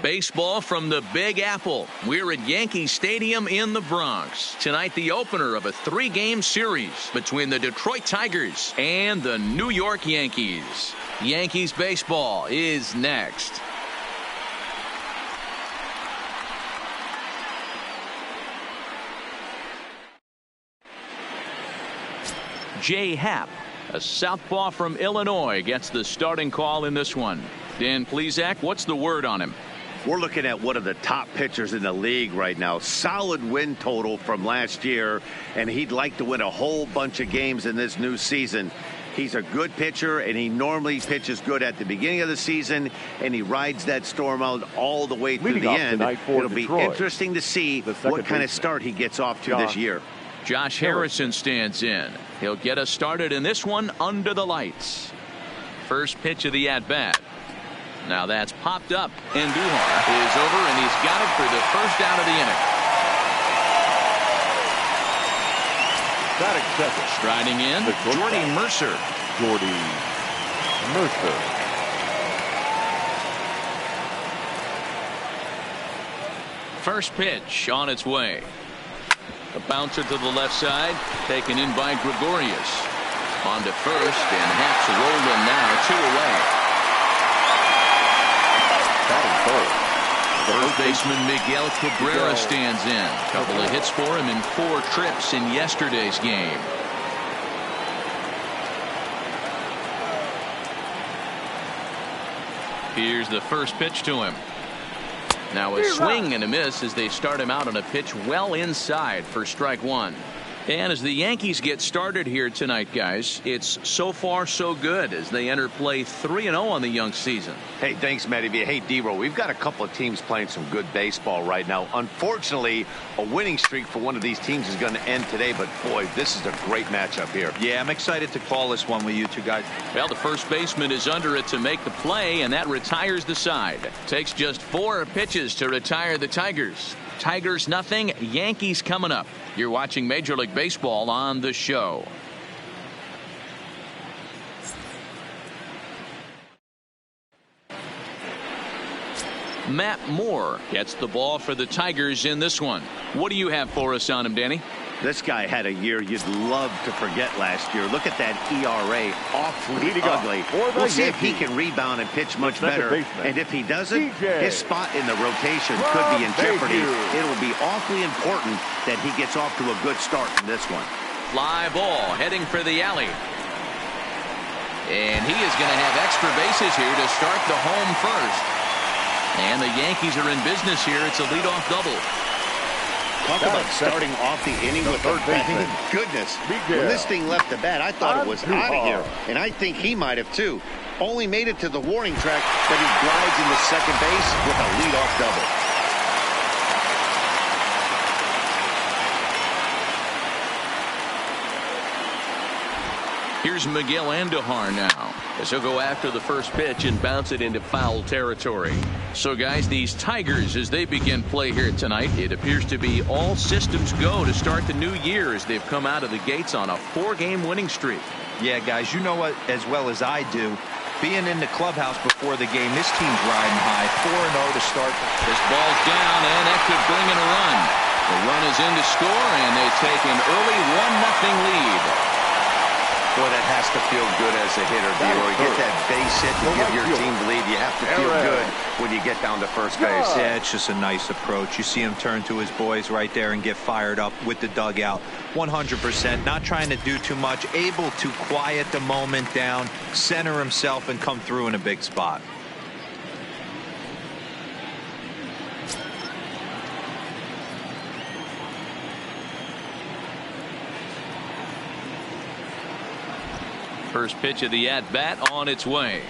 Baseball from the Big Apple. We're at Yankee Stadium in the Bronx. Tonight, the opener of a 3-game series between the Detroit Tigers and the New York Yankees. Yankees baseball is next. Jay Happ, a southpaw from Illinois, gets the starting call in this one. Dan Plesac, what's the word on him? We're looking at one of the top pitchers in the league right now. Solid win total from last year, and he'd like to win a whole bunch of games in this new season. He's a good pitcher, and he normally pitches good at the beginning of the season, and he rides that storm out all the way through the end. It'll be interesting to see what kind of start he gets off to this year. Josh Harrison stands in. He'll get us started in this one under the lights. First pitch of the at-bat. Now that's popped up. Andujar is over, and he's got it for the first out of the inning. Striding in, Jordy Mercer. First pitch on its way. A bouncer to the left side, taken in by Gregorius. On to first, and Happ's rolling now, 2 away. First baseman Miguel Cabrera stands in. Couple of hits for him in 4 trips in yesterday's game. Here's the first pitch to him. Now a swing and a miss as they start him out on a pitch well inside for strike 1. And as the Yankees get started here tonight, guys, it's so far so good as they enter play 3-0 on the young season. Hey, thanks, Matty. Hey, D-Row, we've got a couple of teams playing some good baseball right now. Unfortunately, a winning streak for one of these teams is going to end today, but boy, this is a great matchup here. Yeah, I'm excited to call this one with you two guys. Well, the first baseman is under it to make the play, and that retires the side. Takes just 4 pitches to retire the Tigers. Tigers nothing, Yankees coming up. You're watching Major League Baseball on the show. Matt Moore gets the ball for the Tigers in this one. What do you have for us on him, Danny? This guy had a year you'd love to forget last year. Look at that ERA, awfully ugly. We'll see if he can rebound and pitch much better. And if he doesn't, his spot in the rotation could be in jeopardy. It'll be awfully important that he gets off to a good start in this one. Fly ball heading for the alley. And he is going to have extra bases here to start the home first. And the Yankees are in business here. It's a leadoff double. Talk about starting off the inning with a bang. Goodness. When this thing left the bat, I thought it was out of here. And I think he might have, too. Only made it to the warning track, but he glides into second base with a leadoff double. Here's Miguel Andujar now, as he'll go after the first pitch and bounce it into foul territory. So, guys, these Tigers, as they begin play here tonight, it appears to be all systems go to start the new year as they've come out of the gates on a 4-game winning streak. Yeah, guys, you know what as well as I do. Being in the clubhouse before the game, this team's riding high. 4-0 to start. This ball's down, and that could bring in a run. The run is in to score, and they take an early 1-0 lead. Boy, that has to feel good as a hitter, D-Roy. Get that base hit to give your team the lead. You have to feel good when you get down to first base. Yeah, it's just a nice approach. You see him turn to his boys right there and get fired up with the dugout. 100%. Not trying to do too much. Able to quiet the moment down, center himself, and come through in a big spot. First pitch of the at-bat on its way.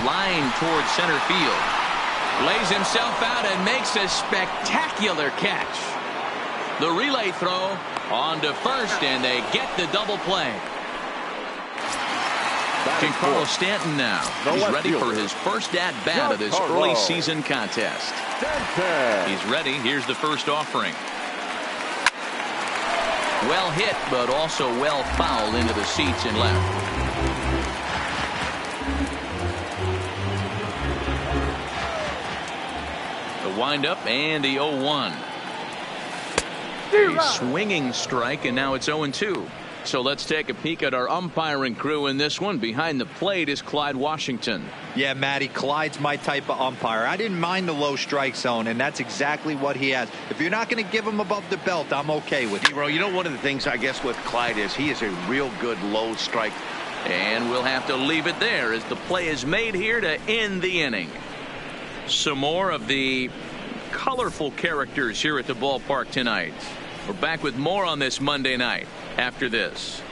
Flying towards center field. Lays himself out and makes a spectacular catch. The relay throw on to first, and they get the double play. Giancarlo Stanton now. He's ready for his first at-bat of this early season contest. He's ready. Here's the first offering. Well hit, but also well fouled into the seats and left. windup and the 0-1. A swinging strike, and now it's 0-2. So let's take a peek at our umpiring crew in this one. Behind the plate is Clyde Washington. Yeah, Matty, Clyde's my type of umpire. I didn't mind the low strike zone, and that's exactly what he has. If you're not going to give him above the belt, I'm okay with it. Bro, you know, one of the things I guess with Clyde is he is a real good low strike. And we'll have to leave it there as the play is made here to end the inning. Some more of the colorful characters here at the ballpark tonight. We're back with more on this Monday night after this.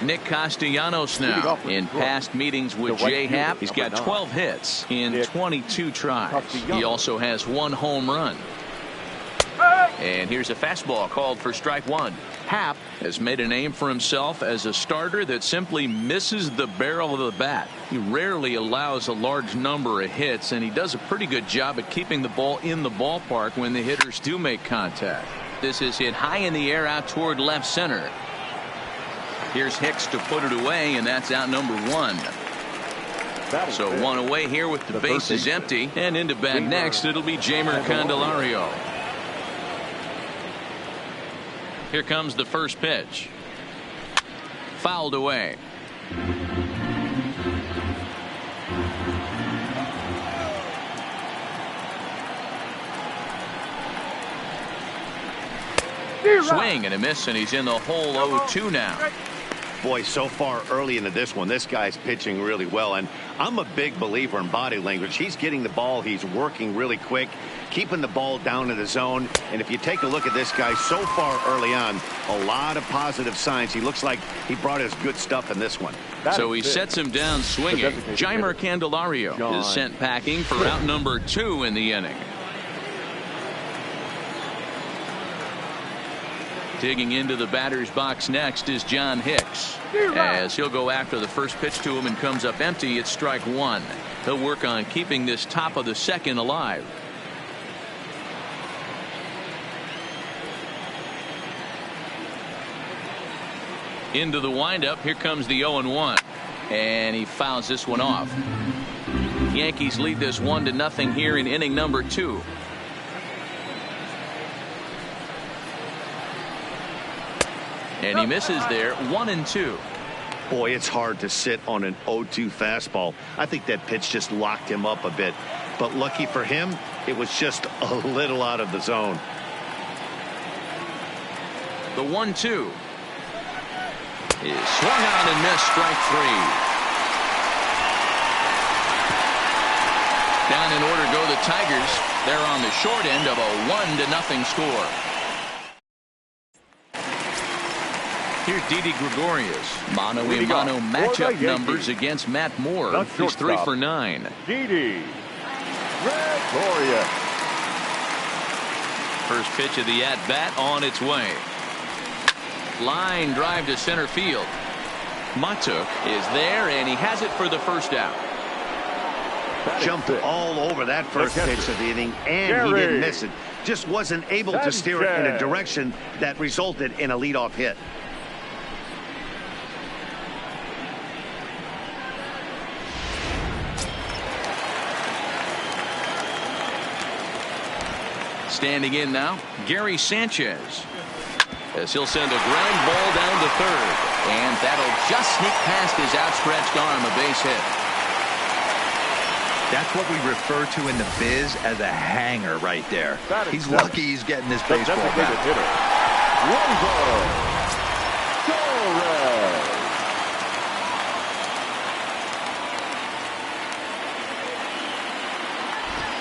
Nick Castellanos now in past meetings with Jay Happ. He's got 12 hits in 22 tries. He also has 1 home run. And here's a fastball called for strike 1. Happ has made a name for himself as a starter that simply misses the barrel of the bat. He rarely allows a large number of hits, and he does a pretty good job at keeping the ball in the ballpark when the hitters do make contact. This is hit high in the air out toward left center. Here's Hicks to put it away, and that's out number 1. So 1 away here with the bases empty, and into bat next it'll be Jeimer Candelario. Here comes the first pitch. Fouled away. Swing and a miss, and he's in the hole 0-2 now. Boy, so far early into this one, this guy's pitching really well, and I'm a big believer in body language. He's getting the ball, he's working really quick, keeping the ball down in the zone. And if you take a look at this guy so far early on, a lot of positive signs. He looks like he brought his good stuff in this one. So he sets him down swinging. Jeimer Candelario is sent packing for out number 2 in the inning. Digging into the batter's box next is John Hicks. As he'll go after the first pitch to him and comes up empty, it's strike 1. He'll work on keeping this top of the second alive. Into the windup. Here comes the 0-1. And he fouls this one off. Yankees lead this 1-0 here in inning number 2. And he misses there. 1-2. Boy, it's hard to sit on an 0-2 fastball. I think that pitch just locked him up a bit. But lucky for him, it was just a little out of the zone. The 1-2 is swung on and missed. Strike 3. Down in order go the Tigers. They're on the short end of a 1-0 score. Here's Didi Gregorius. Mano-a-mano matchup numbers against Matt Moore. He's 3 for 9. Didi Gregorius. First pitch of the at-bat on its way. Line drive to center field. Matuk is there, and he has it for the first out. Jumped all over that first pitch of the inning, and he didn't miss it. Just wasn't able to steer it in a direction that resulted in a leadoff hit. Standing in now, Gary Sanchez. As he'll send a ground ball down to third. And that'll just sneak past his outstretched arm, a base hit. That's what we refer to in the biz as a hanger right there. He's lucky he's getting this baseball back.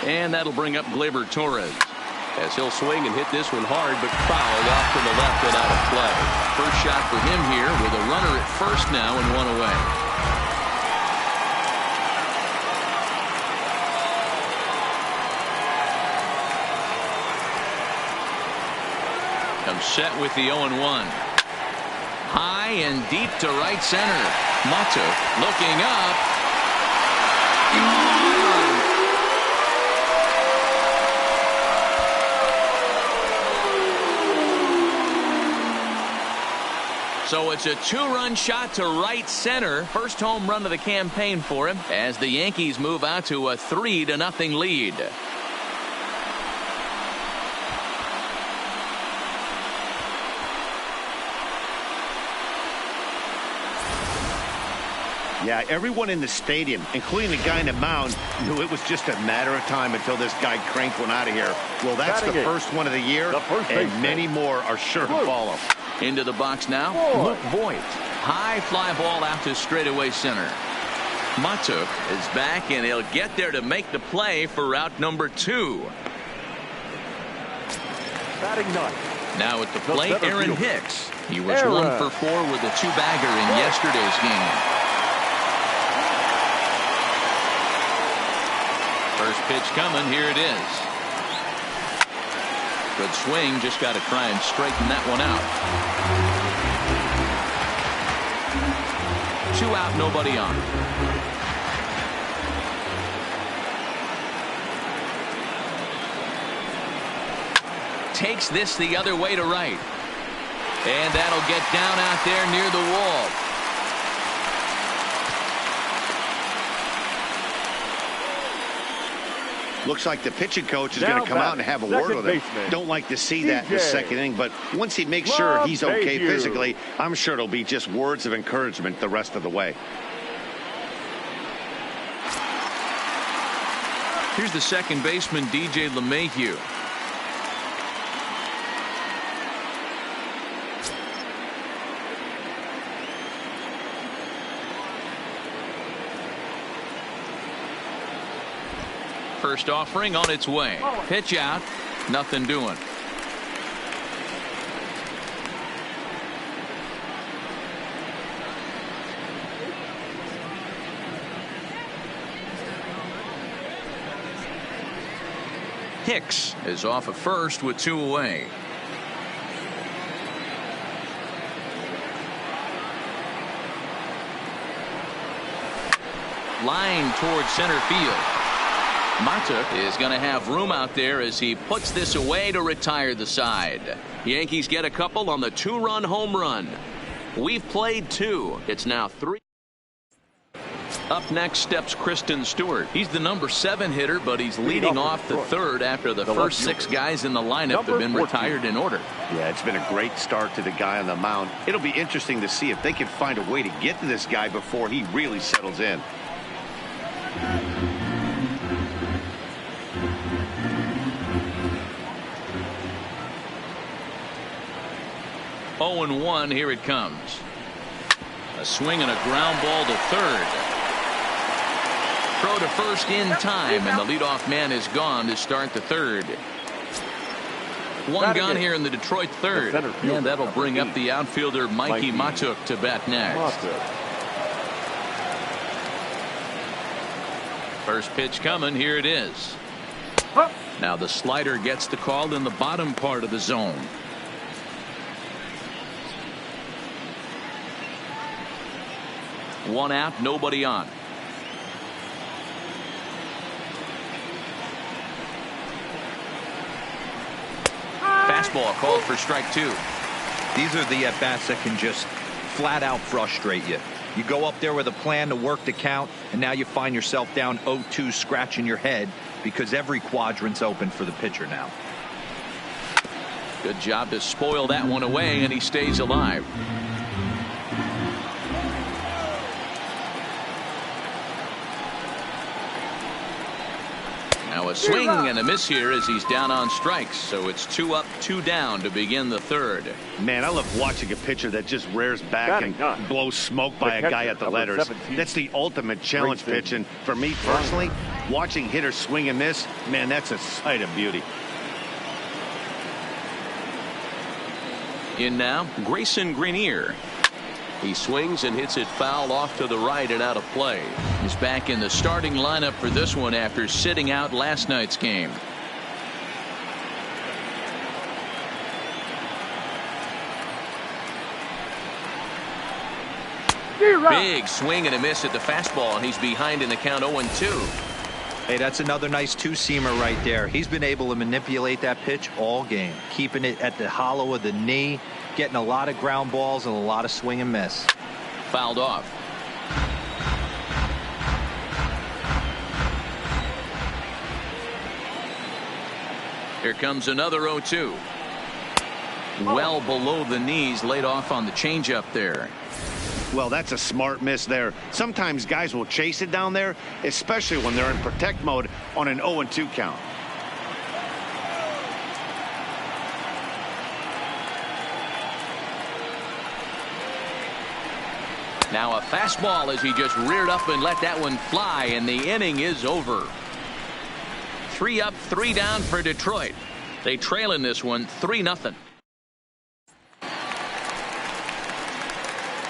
And that'll bring up Gleyber Torres. As he'll swing and hit this one hard, but fouled off to the left and out of play. First shot for him here with a runner at first now and 1 away. Comes set with the 0-1. High and deep to right center. Matuk looking up. So it's a two-run shot to right center. First home run of the campaign for him as the Yankees move out to a 3-0 lead. Yeah, everyone in the stadium, including the guy in the mound, knew it was just a matter of time until this guy cranked one out of here. Well, that's the first one of the year, and many more are sure to follow. Into the box now, Luke Voigt. High fly ball out to straightaway center. Matuk is back, and he'll get there to make the play for route number 2. Batting ninth. Now at the plate, Aaron Hicks. He was 1 for 4 with a 2-bagger in yesterday's game. First pitch coming. Here it is. Good swing. Just got to try and straighten that one out. 2 out, nobody on. Takes this the other way to right. And that'll get down out there near the wall. Looks like the pitching coach is going to come out and have a word with him. Don't like to see that in the second inning, but once he makes sure he's okay physically, I'm sure it'll be just words of encouragement the rest of the way. Here's the second baseman, DJ LeMahieu. First offering on its way. Pitch out. Nothing doing. Hicks is off at first with 2 away. Line towards center field. Matuk is going to have room out there as he puts this away to retire the side. Yankees get a couple on the 2-run home run. We've played 2. It's now 3. Up next steps Kristen Stewart. He's the number 7 hitter, but he's leading off the 3rd after the first 6 guys in the lineup have been retired in order. Yeah, it's been a great start to the guy on the mound. It'll be interesting to see if they can find a way to get to this guy before he really settles in. 0-1, here it comes. A swing and a ground ball to third. Throw to first in time, and the leadoff man is gone to start the third. One gone here in the Detroit third. And that'll bring up the outfielder Mikey Matuk to bat next. First pitch coming. Here it is. Now the slider gets the call in the bottom part of the zone. One out, nobody on. Fastball called for strike 2. These are the at-bats that can just flat out frustrate you. You go up there with a plan to work the count, and now you find yourself down 0-2 scratching your head because every quadrant's open for the pitcher now. Good job to spoil that one away, and he stays alive. Now a swing and a miss here as he's down on strikes. So it's 2 up, 2 down to begin the third. Man, I love watching a pitcher that just rears back and blows smoke by a guy at the letters. That's the ultimate challenge pitch. And for me personally, watching hitters swing and miss, man, that's a sight of beauty. In now, Grayson Greenier. He swings and hits it foul off to the right and out of play. He's back in the starting lineup for this one after sitting out last night's game. Big swing and a miss at the fastball, and he's behind in the count 0-2. Hey, that's another nice 2-seamer right there. He's been able to manipulate that pitch all game, keeping it at the hollow of the knee, getting a lot of ground balls and a lot of swing and miss. Fouled off. Here comes another 0-2. Well below the knees, laid off on the changeup there. Well, that's a smart miss there. Sometimes guys will chase it down there, especially when they're in protect mode on an 0-2 count. Now a fastball as he just reared up and let that one fly, and the inning is over. 3 up, 3 down for Detroit. They trail in this one 3-0.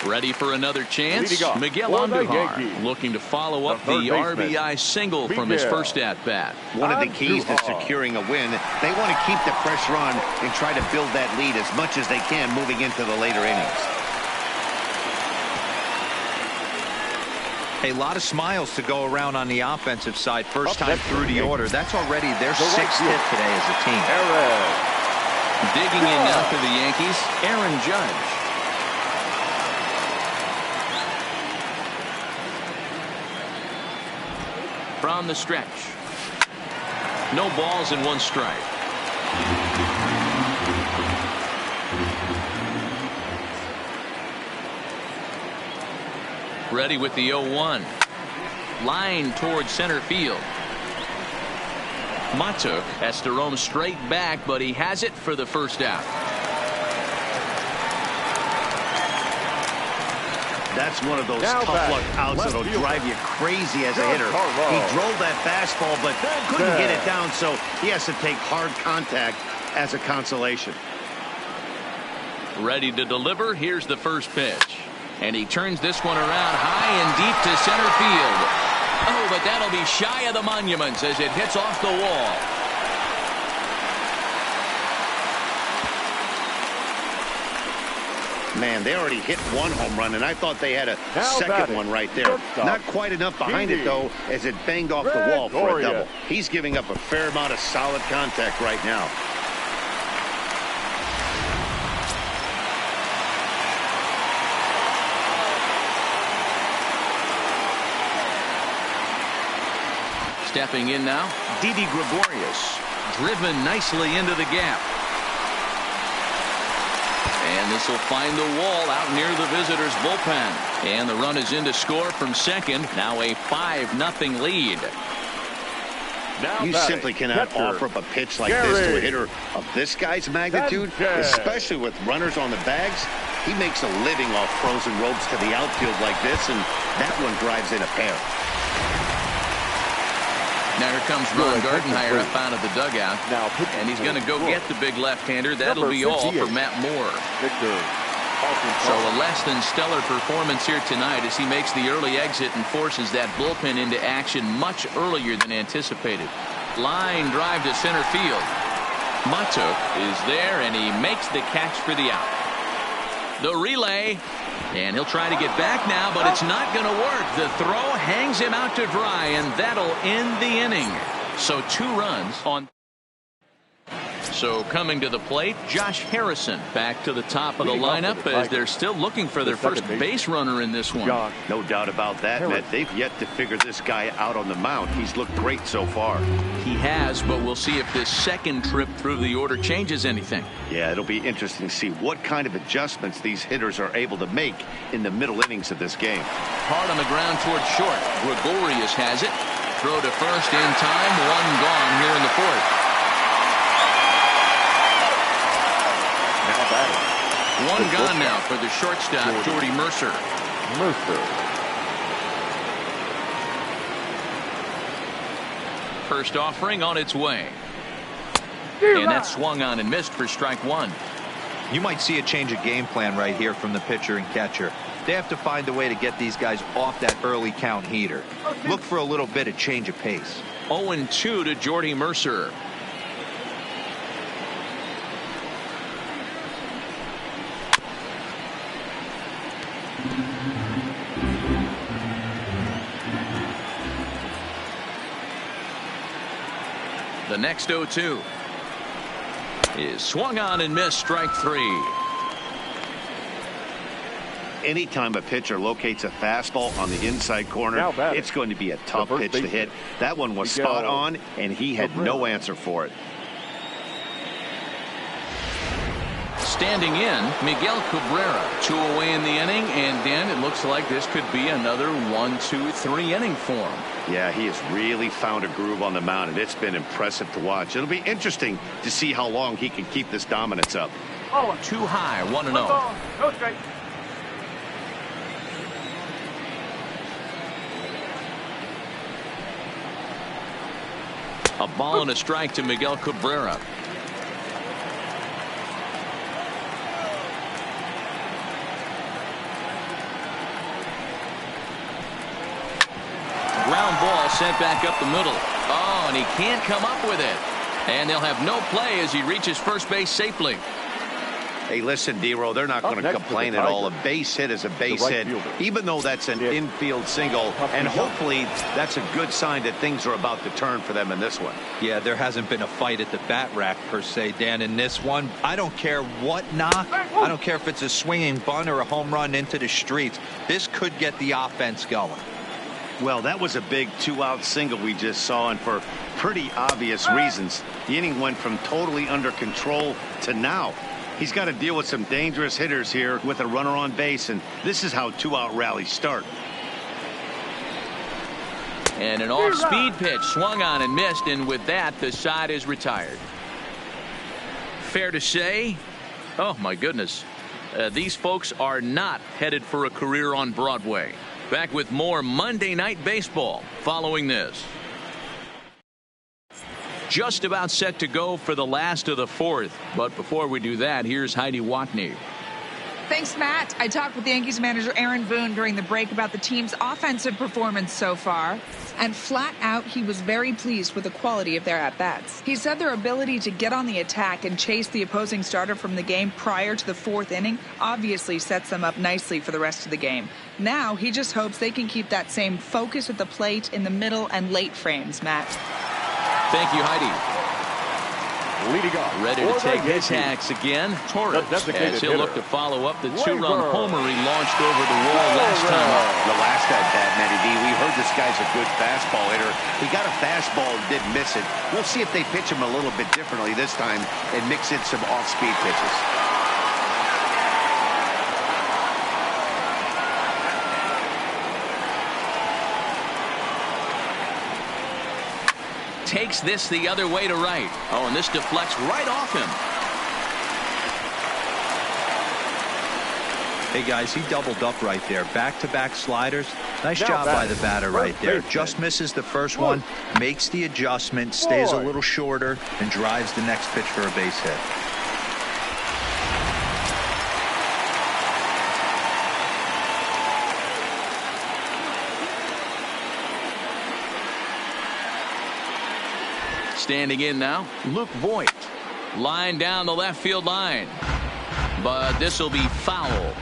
Ready for another chance? Miguel Andujar looking to follow up the RBI single from his first at-bat. One of the keys to securing a win, they want to keep the pressure on and try to build that lead as much as they can moving into the later innings. A lot of smiles to go around on the offensive side. First time through the order. That's already their 6th hit today as a team. Digging in now for the Yankees, Aaron Judge. From the stretch. No balls and 1 strike. Ready with the 0-1. Line towards center field. Matuk has to roam straight back, but he has it for the first out. That's one of those tough luck outs that'll drive you crazy as a hitter. He drove that fastball, but couldn't get it down, so he has to take hard contact as a consolation. Ready to deliver. Here's the first pitch. And he turns this one around high and deep to center field. Oh, but that'll be shy of the monuments as it hits off the wall. Man, they already hit 1 home run, and I thought they had a second one right there. Not quite enough behind it, though, as it banged off the wall for a double. He's giving up a fair amount of solid contact right now. Stepping in now, Didi Gregorius, driven nicely into the gap. And this will find the wall out near the visitors' bullpen. And the run is in to score from second. Now a 5-0 lead. You simply cannot offer up a pitch like this to a hitter of this guy's magnitude, especially with runners on the bags. He makes a living off frozen ropes to the outfield like this, and that one drives in a pair. Now here comes Ron Gardenhire up out of the dugout. And he's going to go get the big left-hander. That'll be all for Matt Moore. So a less than stellar performance here tonight as he makes the early exit and forces that bullpen into action much earlier than anticipated. Line drive to center field. Matuk is there, and he makes the catch for the out. The relay. And he'll try to get back now, but it's not going to work. The throw hangs him out to dry, and that'll end the inning. So 2 runs on. So coming to the plate, Josh Harrison back to the top of the lineup as they're still looking for their first base runner in this one. No doubt about that, Matt. They've yet to figure this guy out on the mound. He's looked great so far. He has, but we'll see if this second trip through the order changes anything. Yeah, it'll be interesting to see what kind of adjustments these hitters are able to make in the middle innings of this game. Hard on the ground towards short. Gregorius has it. Throw to first in time. 1 gone here in the 4th. 1 gone now for the shortstop, Jordy Mercer. First offering on its way. And that swung on and missed for strike 1. You might see a change of game plan right here from the pitcher and catcher. They have to find a way to get these guys off that early count heater. Look for a little bit of change of pace. 0-2 to Jordy Mercer. The next 0-2 is swung on and missed, strike 3. anytime a pitcher locates a fastball on the inside corner, it's going to be a tough pitch to hit. That one was spot on, and he had no answer for it. Standing in, Miguel Cabrera. 2 away in the inning, and Dan, it looks like this could be another 1-2-3 inning for him. Yeah, he has really found a groove on the mound, and it's been impressive to watch. It'll be interesting to see how long he can keep this dominance up. Too high, 1-0. Go straight. A ball and a strike to Miguel Cabrera. Ground ball sent back up the middle. Oh, and he can't come up with it. And they'll have no play as he reaches first base safely. Hey, listen, D-Row, they're not going to complain at all. A base hit is a base hit, even though that's an infield single. And hopefully that's a good sign that things are about to turn for them in this one. Yeah, there hasn't been a fight at the bat rack, per se, Dan, in this one. I don't care what knock. I don't care if it's a swinging bunt or a home run into the streets. This could get the offense going. Well, that was a big 2-out single we just saw, and for pretty obvious reasons. The inning went from totally under control to now. He's got to deal with some dangerous hitters here with a runner on base, and this is how 2-out rallies start. And an off-speed pitch swung on and missed, and with that, the side is retired. Fair to say, oh my goodness, these folks are not headed for a career on Broadway. Back with more Monday Night Baseball following this. Just about set to go for the last of the fourth. But before we do that, here's Heidi Watney. Thanks, Matt. I talked with Yankees manager Aaron Boone during the break about the team's offensive performance so far. And flat out, he was very pleased with the quality of their at-bats. He said their ability to get on the attack and chase the opposing starter from the game prior to the fourth inning obviously sets them up nicely for the rest of the game. Now, he just hopes they can keep that same focus at the plate in the middle and late frames, Matt. Thank you, Heidi. Leading off. Ready to take his hacks again. Torres, as he'll look to follow up the 2-run homer he launched over the wall last time up. The last at-bat, Matty D, we heard this guy's a good fastball hitter. He got a fastball and did miss it. We'll see if they pitch him a little bit differently this time and mix in some off-speed pitches. Takes this the other way to right. Oh, and this deflects right off him. Hey, guys, he doubled up right there. Back-to-back sliders. Nice job by the batter right there. Just misses the first one, makes the adjustment, stays a little shorter, and drives the next pitch for a base hit. Standing in now, Luke Voigt. Line down the left field line. But this will be foul.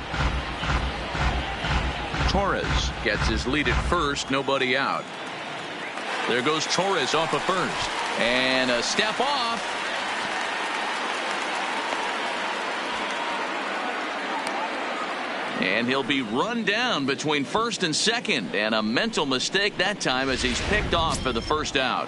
Torres gets his lead at first, nobody out. There goes Torres off of first. And a step off. And he'll be run down between first and second. And a mental mistake that time as he's picked off for the first out.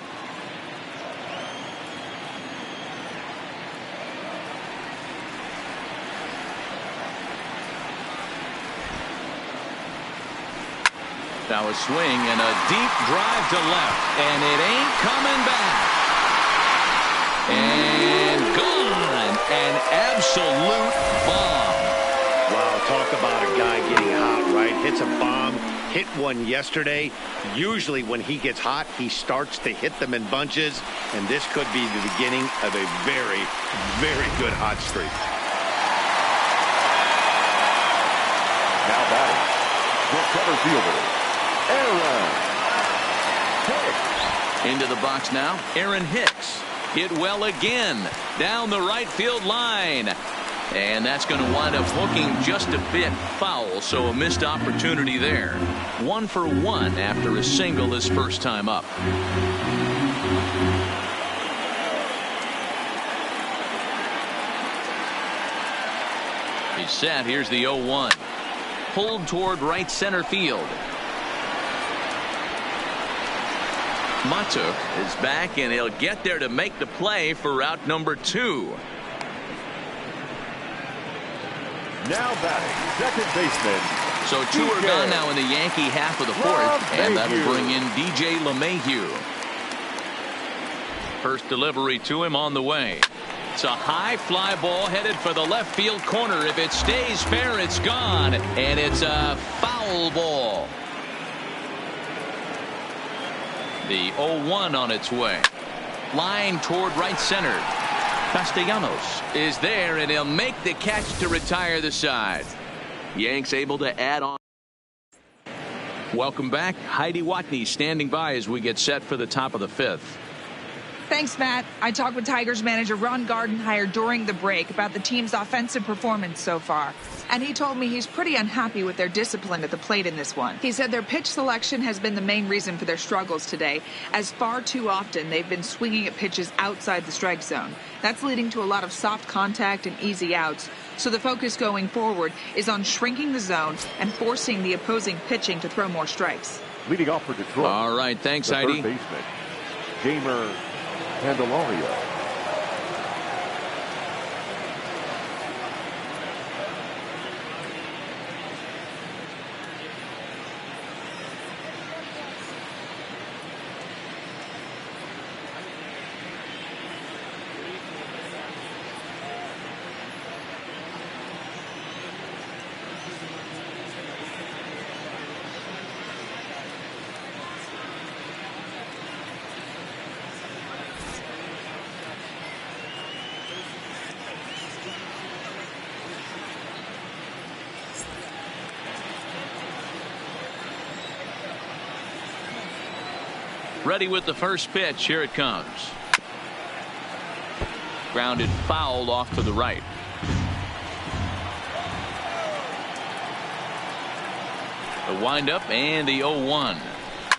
Now a swing and a deep drive to left, and it ain't coming back. And gone. An absolute bomb. Wow, talk about a guy getting hot, right? Hits a bomb, hit one yesterday. Usually when he gets hot, he starts to hit them in bunches, and this could be the beginning of a very, very good hot streak. Now batting, the center fielder, Aaron Hicks. Into the box now, Aaron Hicks. Hit well again down the right field line. And that's going to wind up hooking just a bit foul, so a missed opportunity there. 1 for 1 after a single his first time up. He's set. Here's the 0-1. pulled toward right center field. Matuk is back, and he'll get there to make the play for route number 2. Now batting, second baseman. So 2 are gone now in the Yankee half of the 4th, and that'll bring in DJ LeMahieu. First delivery to him on the way. It's a high fly ball headed for the left field corner. If it stays fair, it's gone, and it's a foul ball. The 0-1 on its way. Line toward right center. Castellanos is there, and he'll make the catch to retire the side. Yanks able to add on. Welcome back. Heidi Watney standing by as we get set for the top of the 5th. Thanks, Matt. I talked with Tigers manager Ron Gardenhire during the break about the team's offensive performance so far. And he told me he's pretty unhappy with their discipline at the plate in this one. He said their pitch selection has been the main reason for their struggles today, as far too often they've been swinging at pitches outside the strike zone. That's leading to a lot of soft contact and easy outs. So the focus going forward is on shrinking the zone and forcing the opposing pitching to throw more strikes. Leading off for Detroit. All right, thanks, the Heidi. third baseman, Jamer Candelario. Ready with the first pitch. Here it comes. Grounded foul off to the right. The windup and the 0-1.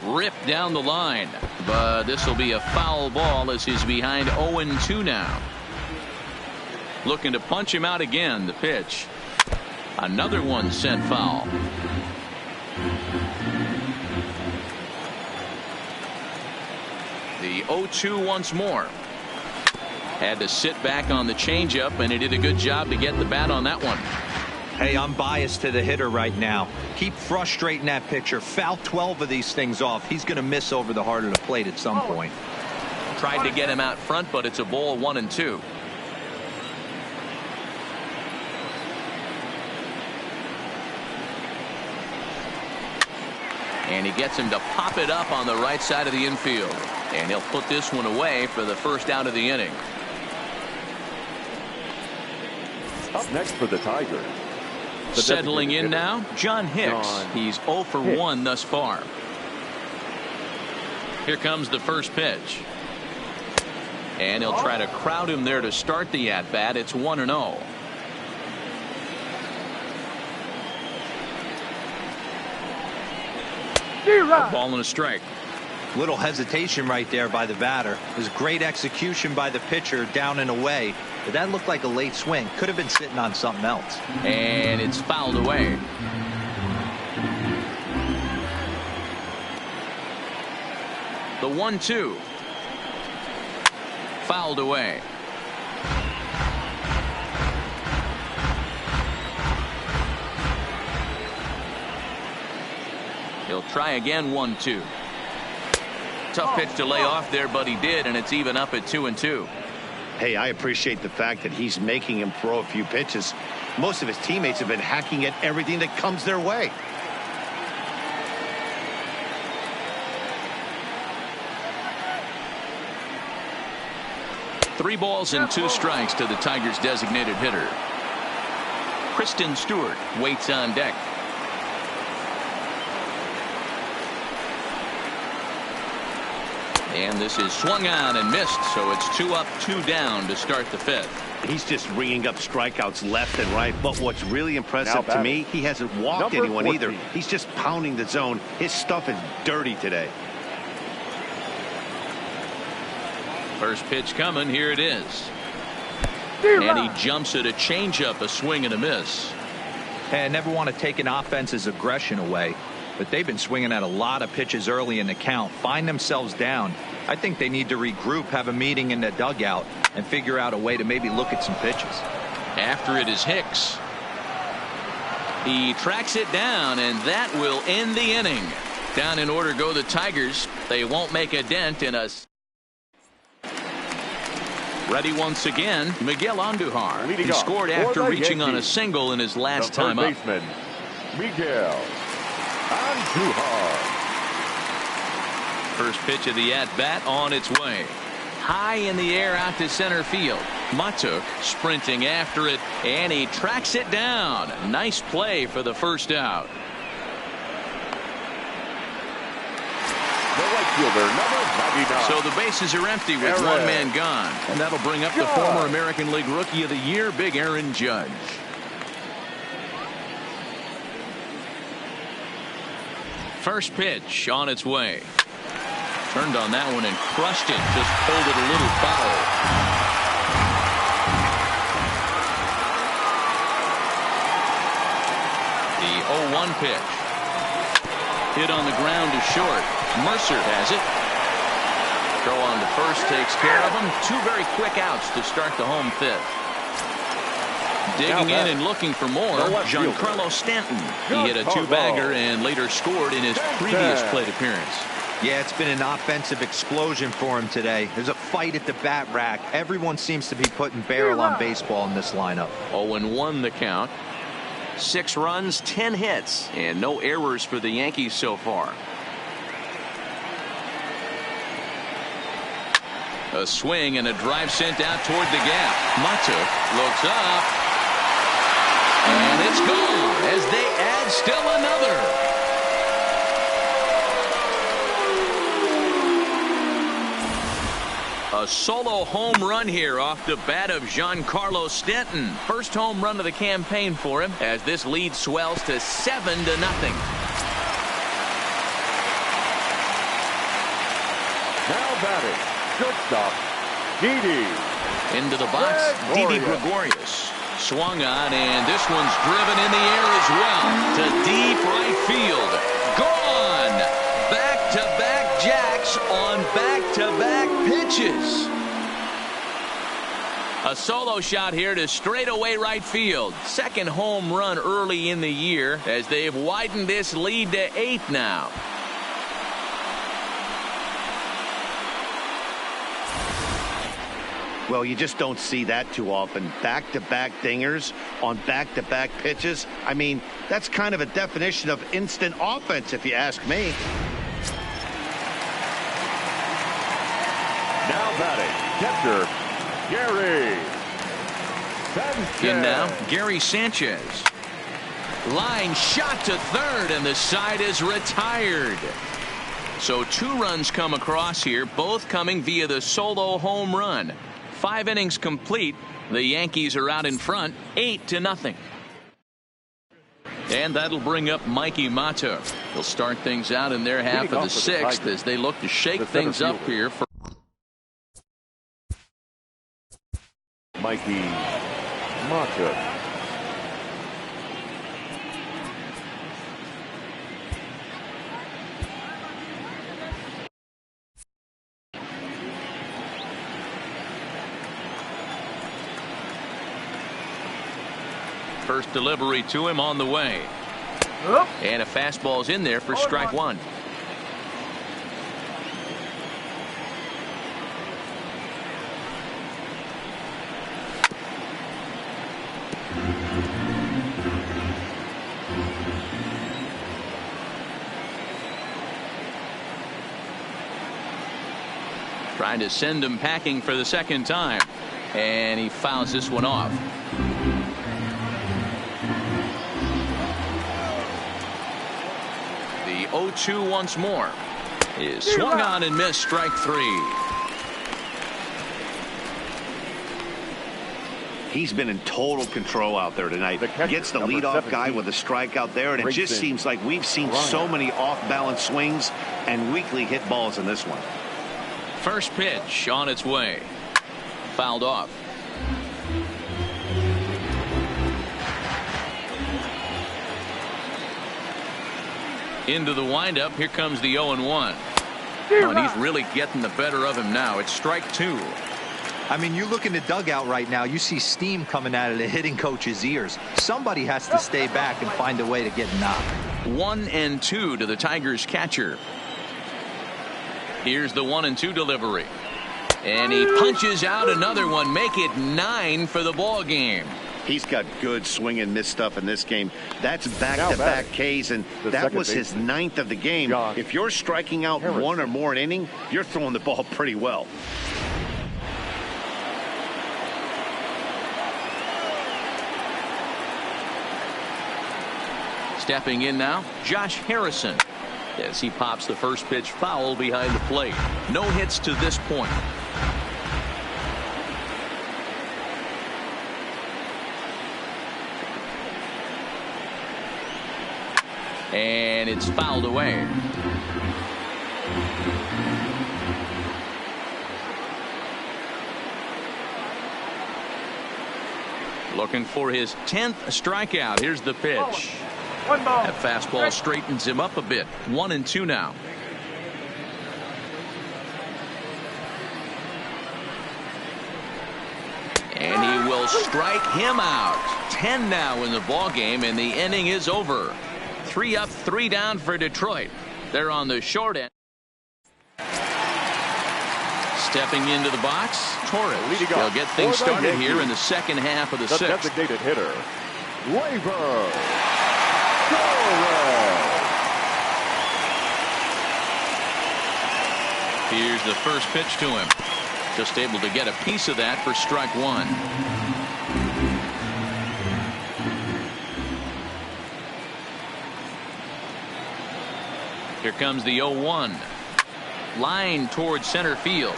Ripped down the line. But this will be a foul ball as he's behind 0-2 now. Looking to punch him out again. The pitch. Another one sent foul. The 0-2 once more. Had to sit back on the changeup, and he did a good job to get the bat on that one. Hey, I'm biased to the hitter right now. Keep frustrating that pitcher. Foul 12 of these things off. He's going to miss over the heart of the plate at some point. Tried to get him out front, but it's a ball 1-2. And he gets him to pop it up on the right side of the infield. And he'll put this one away for the first out of the inning. Up next for the Tigers. Settling in now, John Hicks. He's 0 for 1 thus far. Here comes the first pitch. And he'll try to crowd him there to start the at-bat. It's 1-0. A ball and a strike. Little hesitation right there by the batter. It was great execution by the pitcher down and away. But that looked like a late swing. Could have been sitting on something else. And it's fouled away. The 1-2. Fouled away. He'll try again. 1-2. Tough pitch to lay off there, but he did, and it's even up at 2-2. Hey, I appreciate the fact that he's making him throw a few pitches. Most of his teammates have been hacking at everything that comes their way. Three balls and 2 strikes to the Tigers' designated hitter. Kristen Stewart waits on deck. And this is swung on and missed, so it's 2 up, 2 down to start the 5th. He's just ringing up strikeouts left and right. But what's really impressive to me, he hasn't walked anyone either. He's just pounding the zone. His stuff is dirty today. First pitch coming. Here it is. And he jumps at a changeup, a swing and a miss. And never want to take an offense's aggression away, but they've been swinging at a lot of pitches early in the count, find themselves down. I think they need to regroup, have a meeting in the dugout, and figure out a way to maybe look at some pitches. After it is Hicks. He tracks it down, and that will end the inning. Down in order go the Tigers. They won't make a dent in us. Ready once again, Miguel Andujar. He scored after reaching on a single in his last time up. Miguel Andujar. First pitch of the at-bat on its way. High in the air out to center field. Matuk sprinting after it, and he tracks it down. Nice play for the first out. The right fielder, number 99. So the bases are empty with one man gone. And that'll bring up the former American League Rookie of the Year, Big Aaron Judge. First pitch on its way. Turned on that one and crushed it. Just pulled it a little foul. The 0-1 pitch. Hit on the ground to short. Mercer has it. Throw on to first takes care of him. Two very quick outs to start the home fifth. Digging in and looking for more, Giancarlo Stanton. He hit a two-bagger and later scored in his previous plate appearance. Yeah, it's been an offensive explosion for him today. There's a fight at the bat rack. Everyone seems to be putting barrel on baseball in this lineup. 0-1 the count. 6 runs, 10 hits, and no errors for the Yankees so far. A swing and a drive sent out toward the gap. Matuk looks up. And it's gone as they add still another. A solo home run here off the bat of Giancarlo Stanton. First home run of the campaign for him as this lead swells to 7-0. Now batting, shortstop, Didi. Into the box, Didi Gregorius. Swung on, and this one's driven in the air as well to deep right field. Gone! Back-to-back jacks on back-to-back pitches. A solo shot here to straightaway right field. Second home run early in the year as they've widened this lead to 8 now. Well, you just don't see that too often. Back-to-back dingers on back-to-back pitches. I mean, that's kind of a definition of instant offense, if you ask me. Now batting, catcher, Gary Sanchez. In now, Gary Sanchez. Line shot to third, and the side is retired. So 2 runs come across here, both coming via the solo home run. 5 innings complete. The Yankees are out in front, 8-0. And that'll bring up Mikey Matuk. They'll start things out in their half of the 6th as they look to shake things up here. For Mikey Matuk. First delivery to him on the way. And a fastball's in there for strike 1. Trying to send him packing for the second time. And he fouls this one off. The 0-2 once more is swung on and missed, strike 3. He's been in total control out there tonight. Gets the leadoff guy with a strikeout there, and it just seems like we've seen so many off-balance swings and weakly hit balls in this one. First pitch on its way. Fouled off. Into the windup. Here comes the 0-1. And he's really getting the better of him now. It's strike 2. I mean, you look in the dugout right now, you see steam coming out of the hitting coach's ears. Somebody has to stay back and find a way to get knocked. 1-2 to the Tigers catcher. Here's the 1-2 delivery. And he punches out another one. Make it 9 for the ball game. He's got good swing and miss stuff in this game. That's back-to-back Ks, and that was his 9th of the game. If you're striking out one or more an inning, you're throwing the ball pretty well. Stepping in now, Josh Harrison, as he pops the first pitch foul behind the plate. No hits to this point. And it's fouled away. Looking for his 10th strikeout. Here's the pitch. That fastball straightens him up a bit. 1-2 now. And he will strike him out. 10 now in the ball game, and the inning is over. 3 up, 3 down for Detroit. They're on the short end. Stepping into the box, Torres. They'll get things started here in the second half of the 6th. Designated hitter, Gleyber Torres. Here's the first pitch to him. Just able to get a piece of that for strike 1. Here comes the 0-1. Line towards center field.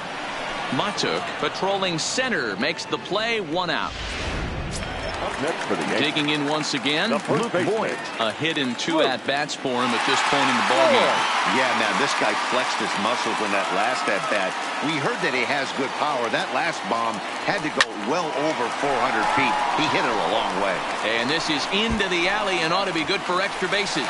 Matuk patrolling center makes the play. 1 out. Up next for the Yankees, digging in once again, Luke Voigt. A hit and 2 at-bats for him at this point in the ballgame. Yeah, man, this guy flexed his muscles in that last at-bat. We heard that he has good power. That last bomb had to go well over 400 feet. He hit it a long way. And this is into the alley and ought to be good for extra bases.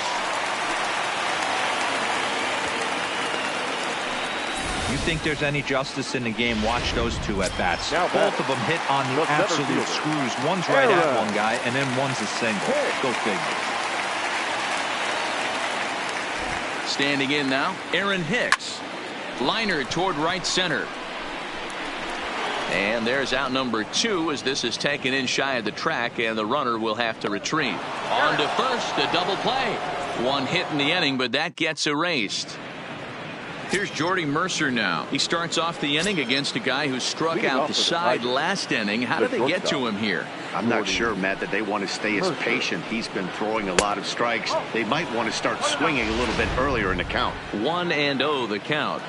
You think there's any justice in the game, watch those 2 at-bats. Both of them hit on the absolute screws. One's right at one guy, and then one's a single. Go figure. Standing in now, Aaron Hicks. Liner toward right center. And there's out number 2 as this is taken in shy of the track, and the runner will have to retreat. On to first, a double play. 1 hit in the inning, but that gets erased. Here's Jordy Mercer now. He starts off the inning against a guy who struck out the side last inning. How did they get to him here? I'm not sure, Matt, that they want to stay as patient. He's been throwing a lot of strikes. They might want to start swinging a little bit earlier in the count. 1-0 the count.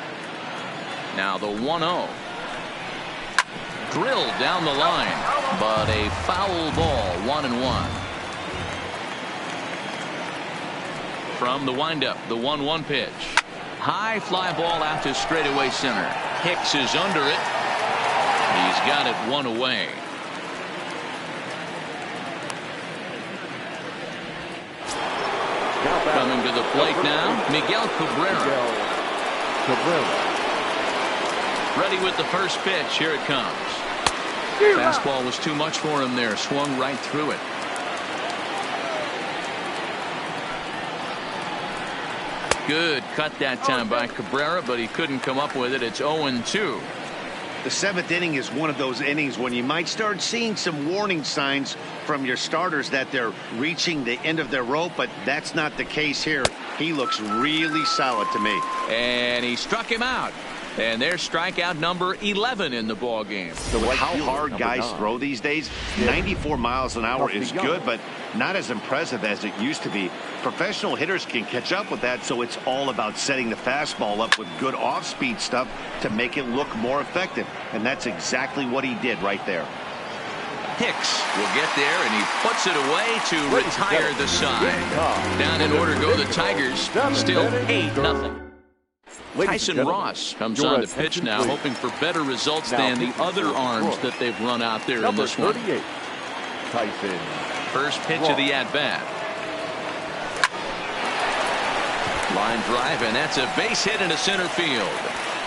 Now the 1-0. Drilled down the line, but a foul ball. 1-1. From the windup, the 1-1 pitch. High fly ball out to straightaway center. Hicks is under it. He's got it 1 away. Coming to the plate now, Miguel Cabrera. Ready with the first pitch. Here it comes. Fastball was too much for him there. Swung right through it. Good cut that time by Cabrera, but he couldn't come up with it. It's 0-2. The 7th inning is one of those innings when you might start seeing some warning signs from your starters that they're reaching the end of their rope, but that's not the case here. He looks really solid to me. And he struck him out. And there's strikeout number 11 in the ball game. So how hard guys throw these days, 94 miles an hour is good, but not as impressive as it used to be. Professional hitters can catch up with that, so it's all about setting the fastball up with good off-speed stuff to make it look more effective. And that's exactly what he did right there. Hicks will get there, and he puts it away to retire the side. Down in order go the Tigers. Still 8-0. Tyson Ross comes on the pitch now, hoping for better results than the other arms that they've run out there in this one. Tyson. First pitch of the at-bat. Line drive, and that's a base hit into center field.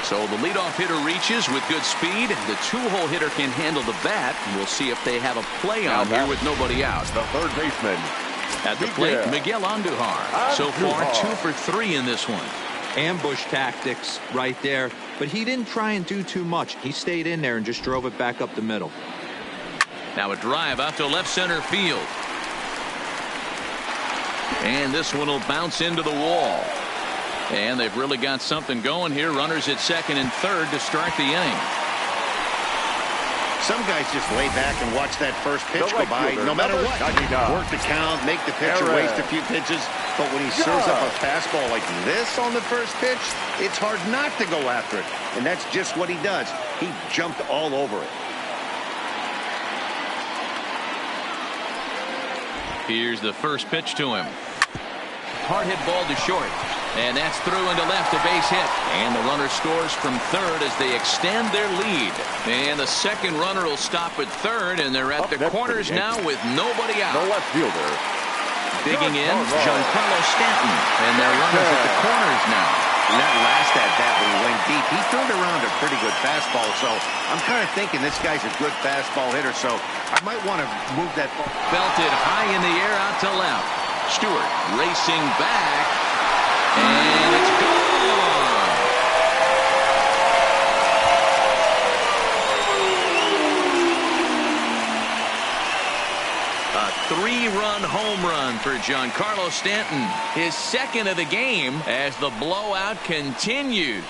So the leadoff hitter reaches with good speed. The two-hole hitter can handle the bat. We'll see if they have a play on here with nobody out. The third baseman. At the plate, Miguel Andujar. So far, 2 for 3 in this one. Ambush tactics right there, but he didn't try and do too much. He stayed in there and just drove it back up the middle. Now a drive out to left center field. And this one will bounce into the wall. And they've really got something going here. Runners at second and third to start the inning. Some guys just lay back and watch that first pitch go by no matter what. Work the count, make the pitcher waste a few pitches. But when he serves up a fastball like this on the first pitch, it's hard not to go after it. And that's just what he does. He jumped all over it. Here's the first pitch to him. Hard hit ball to short. And that's through into left, a base hit. And the runner scores from third as they extend their lead. And the second runner will stop at third, and they're at the corners now with nobody out. The left fielder. Digging in, Giancarlo Stanton. And their runners at the corners now. And that last at-bat when he went deep, he turned around a pretty good fastball. So I'm kind of thinking this guy's a good fastball hitter, so I might want to move that ball. Belted high in the air out to left. Stewart racing back. And it's gone. A 3-run home run for Giancarlo Stanton. His second of the game as the blowout continues.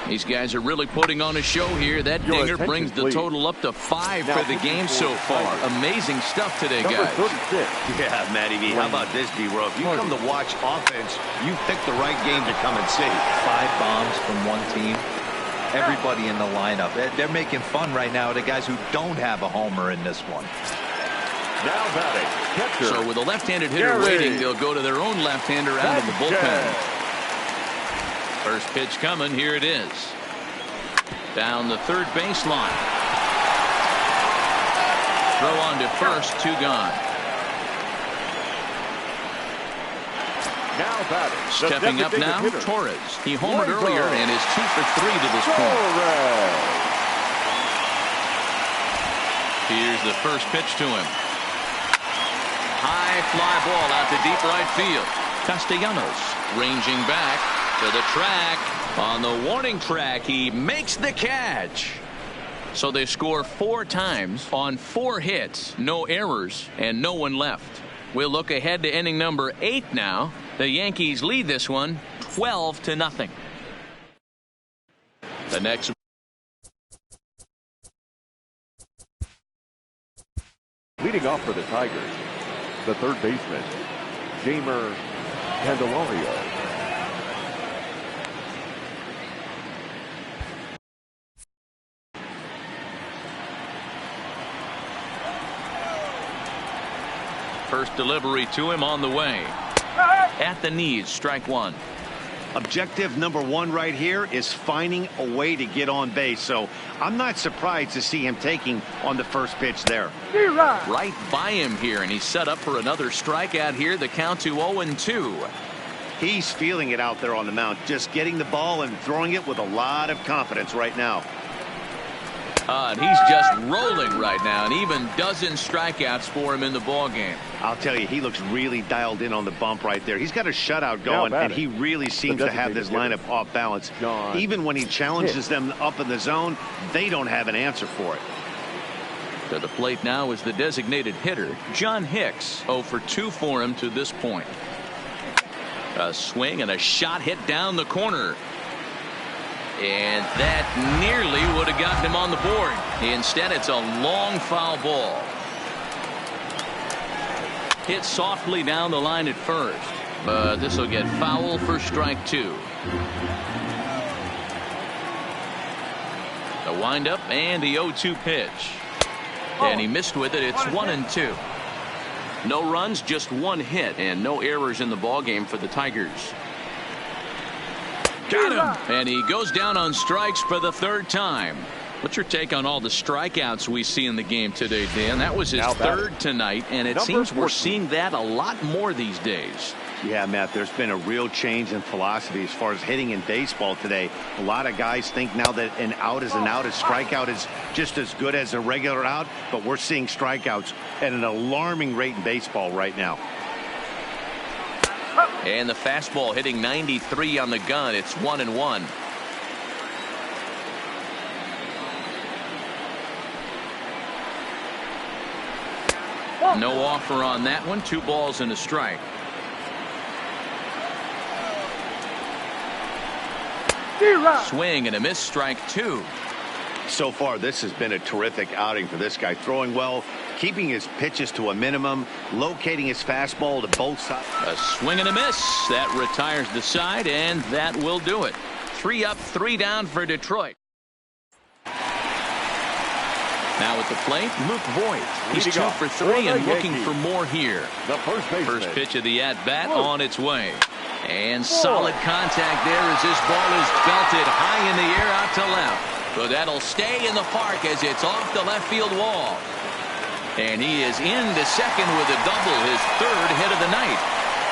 These guys are really putting on a show here. That dinger brings the total up to 5 for the game so far. Amazing stuff today, guys. Yeah, Matty V. How about this, D-Row? If you come to watch offense, you pick the right game to come and see. 5 bombs from one team. Everybody in the lineup. They're making fun right now of the guys who don't have a homer in this one. Now batting, catcher. So with a left-handed hitter waiting, they'll go to their own left-hander out of the bullpen. First pitch coming. Here it is. Down the third baseline. Throw on to first. 2 gone. Now batting. Stepping up now, hitter. Torres. He homered earlier and is 2 for 3 to this point. Here's the first pitch to him. High fly ball out to deep right field. Castellanos ranging back to the track. On the warning track, he makes the catch. So they score 4 times on 4 hits, no errors, and no one left. We'll look ahead to inning number 8 now. The Yankees lead this one 12-0. The next. Leading off for the Tigers, the third baseman, Jeimer Candelario. First delivery to him on the way. At the knees, strike 1. Objective number 1 right here is finding a way to get on base. So I'm not surprised to see him taking on the first pitch there. Right by him here, and he's set up for another strikeout here. The count to 0-2. He's feeling it out there on the mound, just getting the ball and throwing it with a lot of confidence right now. And he's just rolling right now, and even dozen strikeouts for him in the ball game. I'll tell you, he looks really dialed in on the bump right there. He's got a shutout going, and he really seems to have this lineup off balance. Even when he challenges them up in the zone, they don't have an answer for it. To the plate now is the designated hitter, John Hicks. 0 for 2 for him to this point. A swing and a shot hit down the corner. And that nearly would have gotten him on the board. Instead, it's a long foul ball. Hit softly down the line at first. But this will get foul for strike 2. The windup and the 0-2 pitch. And he missed with it. It's 1-2. No runs, just 1 hit, and no errors in the ball game for the Tigers. Got him, and he goes down on strikes for the 3rd time. What's your take on all the strikeouts we see in the game today, Dan? That was his third tonight, and it seems we're seeing that a lot more these days. Yeah, Matt, there's been a real change in philosophy as far as hitting in baseball today. A lot of guys think now that an out is an out, a strikeout is just as good as a regular out, but we're seeing strikeouts at an alarming rate in baseball right now. And the fastball hitting 93 on the gun. It's 1-1. No offer on that one. 2 balls and a strike. Swing and a miss, strike 2. So far, this has been a terrific outing for this guy. Throwing well, keeping his pitches to a minimum, locating his fastball to both sides. A swing and a miss. That retires the side, and that will do it. 3 up, 3 down for Detroit. Now at the plate, Luke Voigt. He's 2 for 3 and looking for more here. The first pitch of the at-bat on its way. And solid contact there as this ball is belted high in the air out to left. So that'll stay in the park as it's off the left field wall. And he is into second with a double, his 3rd hit of the night.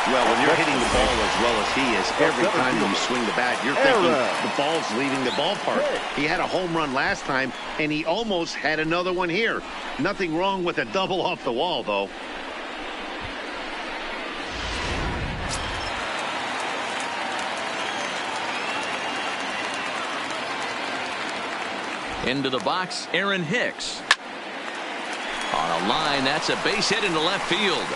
Well, when you're hitting the ball as well as he is, every time you swing the bat, you're thinking the ball's leaving the ballpark. He had a home run last time, and he almost had another one here. Nothing wrong with a double off the wall, though. Into the box, Aaron Hicks. On a line, that's a base hit into left field.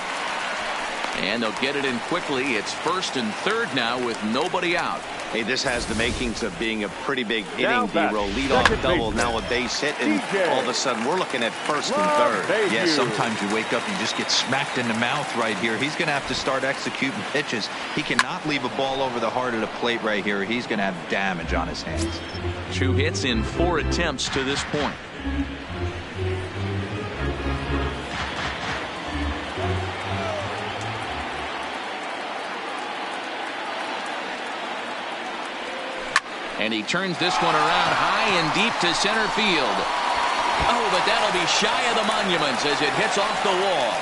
And they'll get it in quickly. It's 1st and 3rd now with nobody out. Hey, this has the makings of being a pretty big inning, D-roll. Lead-off double, now a base hit, and all of a sudden we're looking at 1st and 3rd. Yeah, sometimes you wake up, you just get smacked in the mouth right here. He's going to have to start executing pitches. He cannot leave a ball over the heart of the plate right here. He's going to have damage on his hands. 2 hits in 4 attempts to this point. And he turns this one around high and deep to center field. Oh, but that'll be shy of the monuments as it hits off the wall.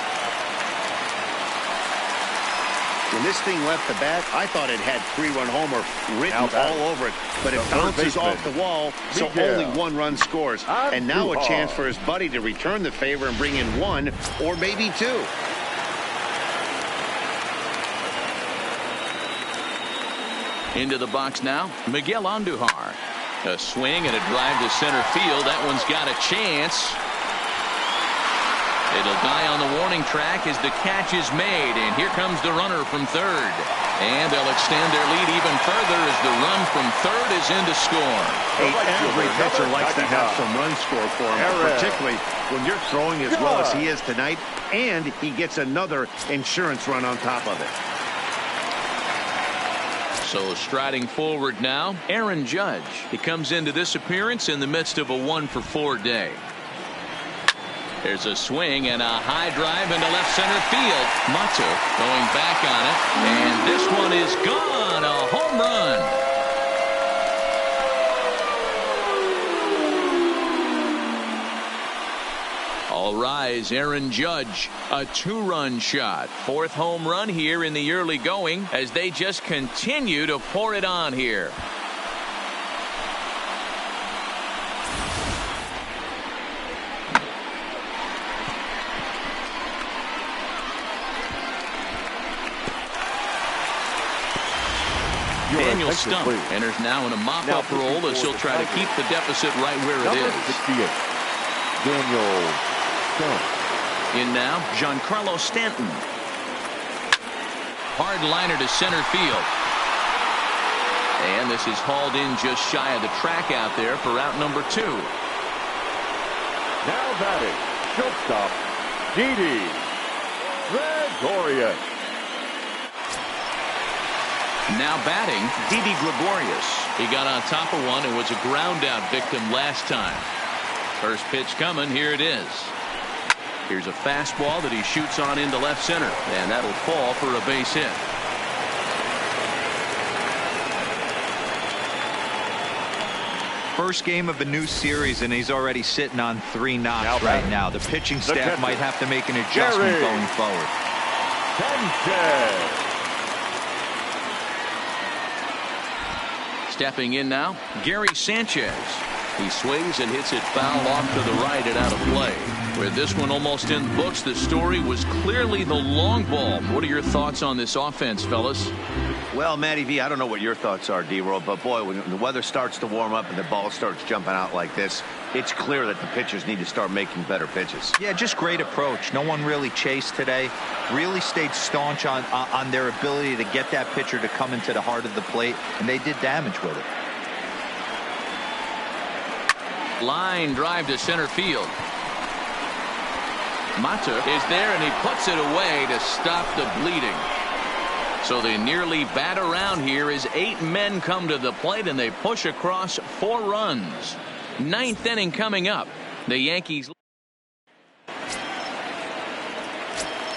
When this thing left the bat, I thought it had 3-run homer written all over it, but it bounces off the wall, so only 1 run scores. And now a chance for his buddy to return the favor and bring in 1 or maybe 2. Into the box now, Miguel Andujar. A swing and a drive to center field. That one's got a chance. It'll die on the warning track as the catch is made, and here comes the runner from 3rd. And they'll extend their lead even further as the run from 3rd is in to score. Hey, every pitcher likes to have some run score for him, particularly when you're throwing as well as he is tonight, and he gets another insurance run on top of it. So striding forward now, Aaron Judge. He comes into this appearance in the midst of a 1-for-4 day. There's a swing and a high drive into left center field. Mato going back on it, and this one is gone. A home run. All rise, Aaron Judge, a 2-run shot. 4th home run here in the early going as they just continue to pour it on here. Daniel Stump enters now in a mop-up role as he'll try to keep the deficit right where it is. 68, Daniel Stump. In now, Giancarlo Stanton. Hard liner to center field. And this is hauled in just shy of the track out there for out number 2. Now batting, shortstop, Didi Gregorius. Now batting, Didi Gregorius. He got on top of one and was a ground out victim last time. First pitch coming, here it is. Here's a fastball that he shoots on into left center, and that'll fall for a base hit. First game of a new series, and he's already sitting on 3 knocks right now. The pitching staff might have to make an adjustment going forward. Stepping in now, Gary Sanchez. He swings and hits it foul off to the right and out of play. With this one almost in the books, the story was clearly the long ball. What are your thoughts on this offense, fellas? Well, Matty V, I don't know what your thoughts are, D-Roll, but boy, when the weather starts to warm up and the ball starts jumping out like this, it's clear that the pitchers need to start making better pitches. Yeah, just great approach. No one really chased today. Really stayed staunch on their ability to get that pitcher to come into the heart of the plate, and they did damage with it. Line drive to center field. Mata is there, and he puts it away to stop the bleeding. So they nearly bat around here as 8 men come to the plate, and they push across 4 runs. 9th inning coming up. The Yankees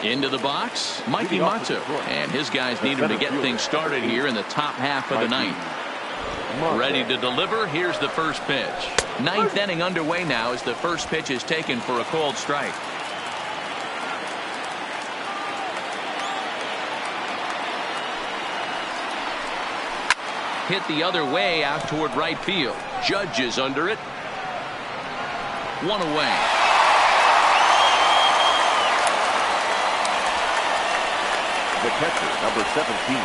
into the box. Mikey Mata, and his guys need him to get things started here in the top half of the 9th. Ready to deliver. Here's the first pitch. 9th inning underway now as the first pitch is taken for a called strike. Hit the other way out toward right field. Judge is under it. 1 away. The catcher, number 17,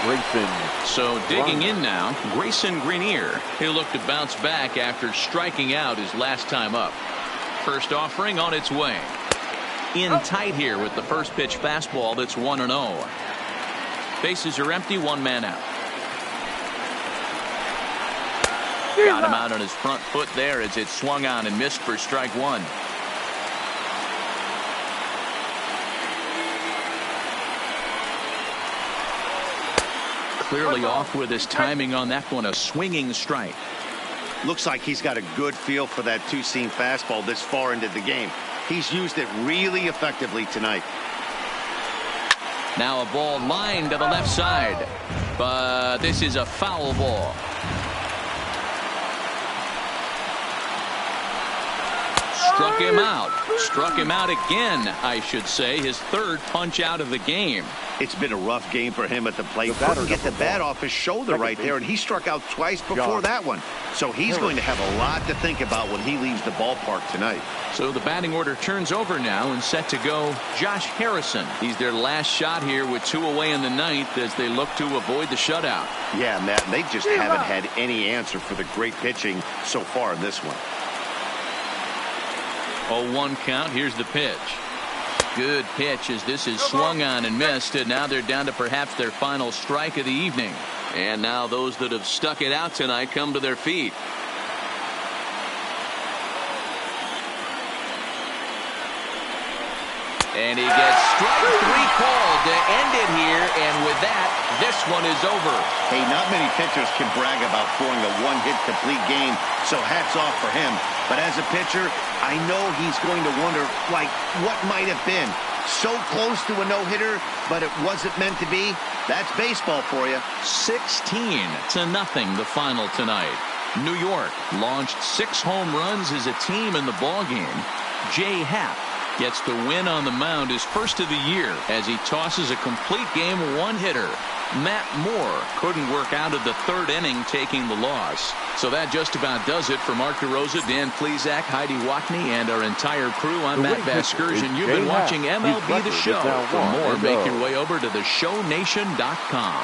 Grayson. So digging in now, Grayson Greenier. He'll look to bounce back after striking out his last time up. First offering on its way. In tight here with the first pitch fastball that's 1-0. Bases are empty, 1 man out. Got him out on his front foot there as it swung on and missed for strike 1. Clearly off with his timing on that one, a swinging strike. Looks like he's got a good feel for that 2-seam fastball this far into the game. He's used it really effectively tonight. Now a ball lined to the left side, but this is a foul ball. Struck him out again, I should say. His 3rd punch out of the game. It's been a rough game for him at the plate. Couldn't get the bat off his shoulder right there, and he struck out twice before that one. So he's going to have a lot to think about when he leaves the ballpark tonight. So the batting order turns over now and set to go Josh Harrison. He's their last shot here with 2 away in the 9th as they look to avoid the shutout. Yeah, Matt, they just haven't had any answer for the great pitching so far in this one. 0-1 count. Here's the pitch. Good pitch as this is swung on and missed, and now they're down to perhaps their final strike of the evening. And now those that have stuck it out tonight come to their feet. And he gets strike 3 called to end it here, and with that, this one is over. Hey, not many pitchers can brag about throwing a 1-hit complete game, so hats off for him. But as a pitcher, I know he's going to wonder, like, what might have been. So close to a no-hitter, but it wasn't meant to be. That's baseball for you. 16-0 the final tonight. New York launched 6 home runs as a team in the ballgame. Jay Happ gets the win on the mound, his first of the year, as he tosses a complete game 1-hitter. Matt Moore couldn't work out of the 3rd inning, taking the loss. So that just about does it for Mark DeRosa, Dan Plesac, Heidi Wackney, and our entire crew. I'm Matt Vasgersian. You've been watching MLB The Show. For more, make your way over to theshownation.com.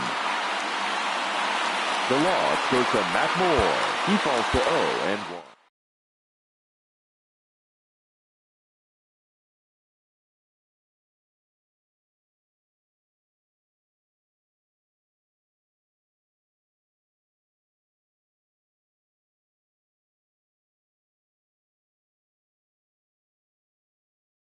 The loss goes to Matt Moore. He falls to 0-1.